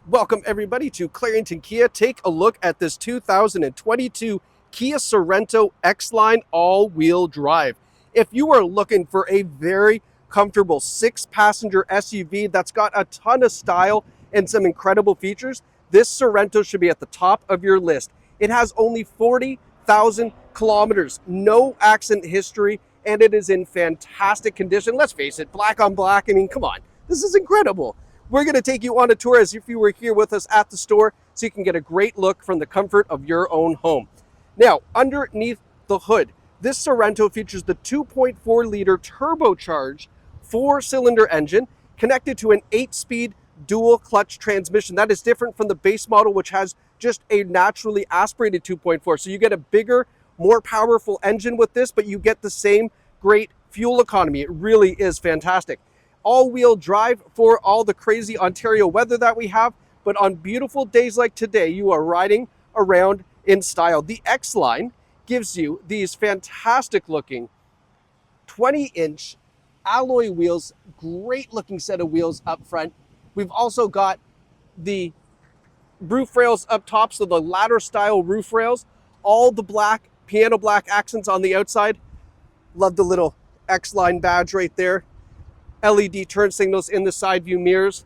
Welcome everybody to Clarington Kia. Take a look at this 2022 Kia Sorento X-Line all-wheel drive. If you are looking for a very comfortable 6-passenger SUV that's got a ton of style and some incredible features, this Sorento should be at the top of your list. It has only 40,000 kilometers, no accident history, and it is in fantastic condition. Let's face it, black on black. I mean, come on, this is incredible. We're going to take you on a tour as if you were here with us at the store so you can get a great look from the comfort of your own home. Now, underneath the hood, this Sorento features the 2.4-liter turbocharged 4-cylinder engine connected to an 8-speed dual clutch transmission. That is different from the base model, which has just a naturally aspirated 2.4. So you get a bigger, more powerful engine with this, but you get the same great fuel economy. It really is fantastic. All-wheel drive for all the crazy Ontario weather that we have, but on beautiful days like today, you are riding around in style. The X-Line gives you these fantastic looking 20-inch alloy wheels, great looking set of wheels up front. We've also got the roof rails up top, so the ladder style roof rails, all the black, piano black accents on the outside. Love the little X-Line badge right there. LED turn signals in the side view mirrors.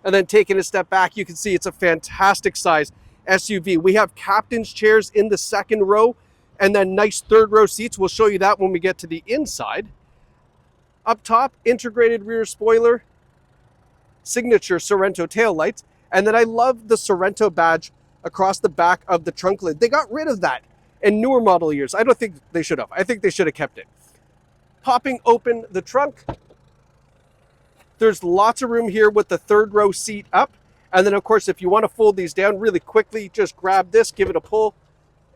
And then taking a step back, you can see it's a fantastic size SUV. We have captain's chairs in the second row and then nice third row seats. We'll show you that when we get to the inside. Up top, integrated rear spoiler, signature Sorento taillights. And then I love the Sorento badge across the back of the trunk lid. They got rid of that in newer model years. I don't think they should have. I think they should have kept it. Popping open the trunk, there's lots of room here with the third row seat up. And then of course, if you want to fold these down really quickly, just grab this, give it a pull,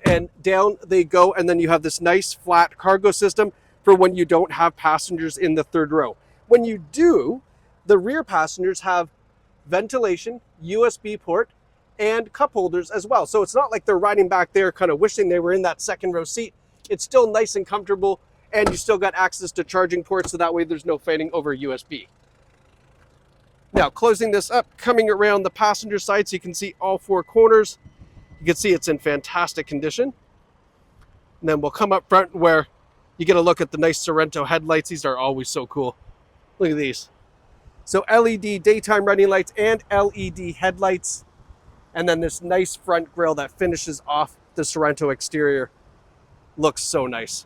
and down they go. And then you have this nice flat cargo system for when you don't have passengers in the third row. When you do, the rear passengers have ventilation, USB port, and cup holders as well. So it's not like they're riding back there kind of wishing they were in that second row seat. It's still nice and comfortable, and you still got access to charging ports, so that way there's no fighting over USB. Now, closing this up, coming around the passenger side so you can see all four corners. You can see it's in fantastic condition. And then we'll come up front where you get a look at the nice Sorento headlights. These are always so cool. Look at these. So LED daytime running lights and LED headlights. And then this nice front grille that finishes off the Sorento exterior. Looks so nice.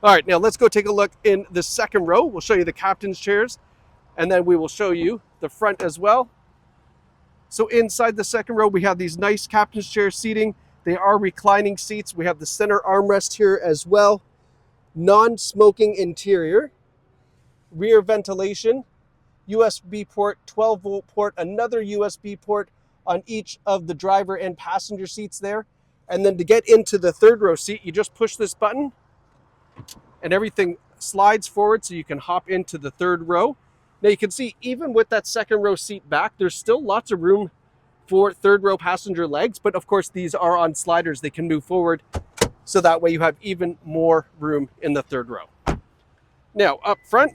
All right, now let's go take a look in the second row. We'll show you the captain's chairs, and then we will show you the front as well. So inside the second row, we have these nice captain's chair seating. They are reclining seats. We have the center armrest here as well. Non-smoking interior, rear ventilation, USB port, 12-volt port, another USB port on each of the driver and passenger seats there. And then to get into the third row seat, you just push this button and everything slides forward so you can hop into the third row. Now you can see even with that second row seat back, there's still lots of room for third row passenger legs, but of course these are on sliders. They can move forward, so that way you have even more room in the third row. Now up front,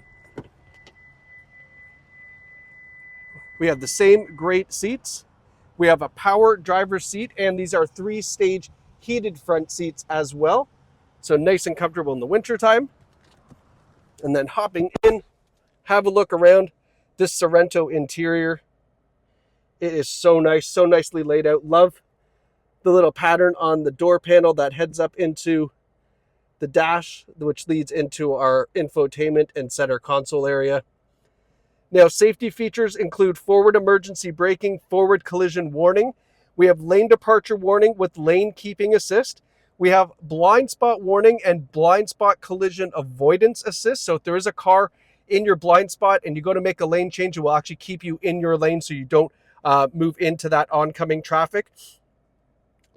we have the same great seats. We have a power driver's seat, and these are 3-stage heated front seats as well. So nice and comfortable in the wintertime. And then hopping in, have a look around this Sorento interior. It is so nice, so nicely laid out. Love the little pattern on the door panel that heads up into the dash, which leads into our infotainment and center console area. Now, safety features include forward emergency braking, forward collision warning. We have lane departure warning with lane keeping assist. We have blind spot warning and blind spot collision avoidance assist. So if there is a car in your blind spot and you go to make a lane change, it will actually keep you in your lane so you don't move into that oncoming traffic.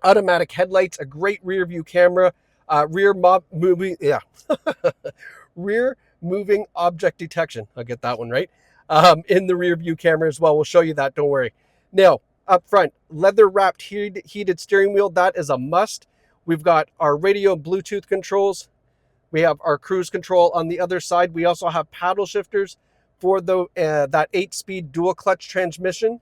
Automatic headlights, a great rear view camera, rear moving object detection. I'll get that one right. In the rear view camera as well. We'll show you that, don't worry. Now, up front, leather wrapped heated steering wheel. That is a must. We've got our radio and Bluetooth controls. We have our cruise control on the other side. We also have paddle shifters for that 8-speed dual clutch transmission.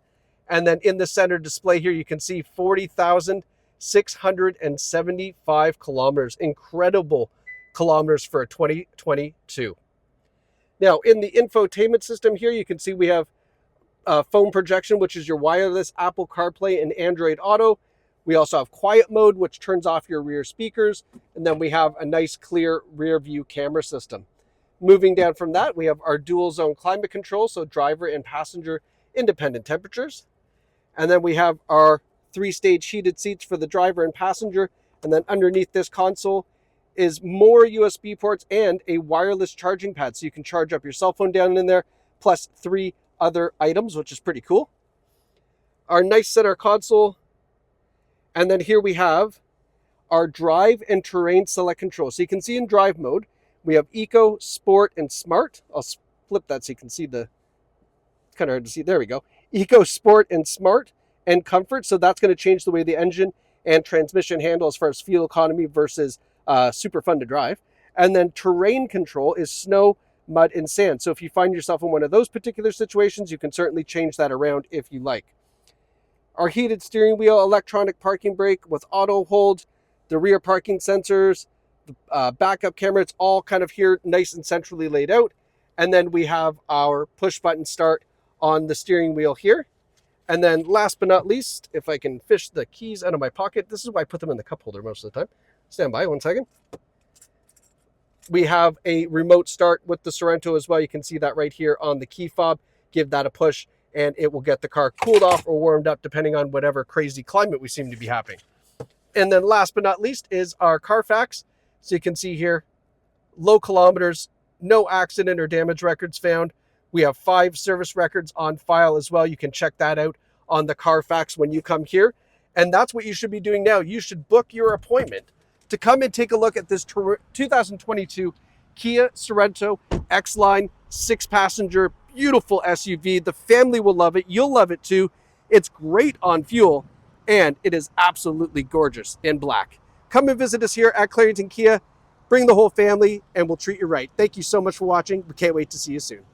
And then in the center display here, you can see 40,675 kilometers. Incredible kilometers for a 2022. Now, in the infotainment system here, you can see we have phone projection, which is your wireless Apple CarPlay and Android Auto. We also have quiet mode, which turns off your rear speakers. And then we have a nice clear rear view camera system. Moving down from that, we have our dual zone climate control, so driver and passenger independent temperatures. And then we have our 3-stage heated seats for the driver and passenger. And then underneath this console is more USB ports and a wireless charging pad. So you can charge up your cell phone down in there, plus 3 other items, which is pretty cool. Our nice center console. And then here we have our drive and terrain select control. So you can see in drive mode, we have Eco, Sport, and Smart. I'll flip that so you can see it's kind of hard to see. There we go. Eco, Sport, and Smart, and Comfort. So that's going to change the way the engine and transmission handle as far as fuel economy versus super fun to drive. And then terrain control is snow, mud, and sand. So if you find yourself in one of those particular situations, you can certainly change that around if you like. Our heated steering wheel, electronic parking brake with auto hold, the rear parking sensors, the backup camera, it's all kind of here nice and centrally laid out. And then we have our push button start on the steering wheel here. And then last but not least, if I can fish the keys out of my pocket, this is why I put them in the cup holder most of the time. Stand by 1 second. We have a remote start with the Sorento as well. You can see that right here on the key fob. Give that a push and it will get the car cooled off or warmed up depending on whatever crazy climate we seem to be having. And then last but not least is our Carfax. So you can see here, low kilometers, no accident or damage records found. We have 5 service records on file as well. You can check that out on the Carfax when you come here. And that's what you should be doing now. You should book your appointment to come and take a look at this 2022 Kia Sorento X-Line 6-passenger, beautiful SUV. The family will love it. You'll love it too. It's great on fuel, and it is absolutely gorgeous in black. Come and visit us here at Clarington Kia. Bring the whole family, and we'll treat you right. Thank you so much for watching. We can't wait to see you soon.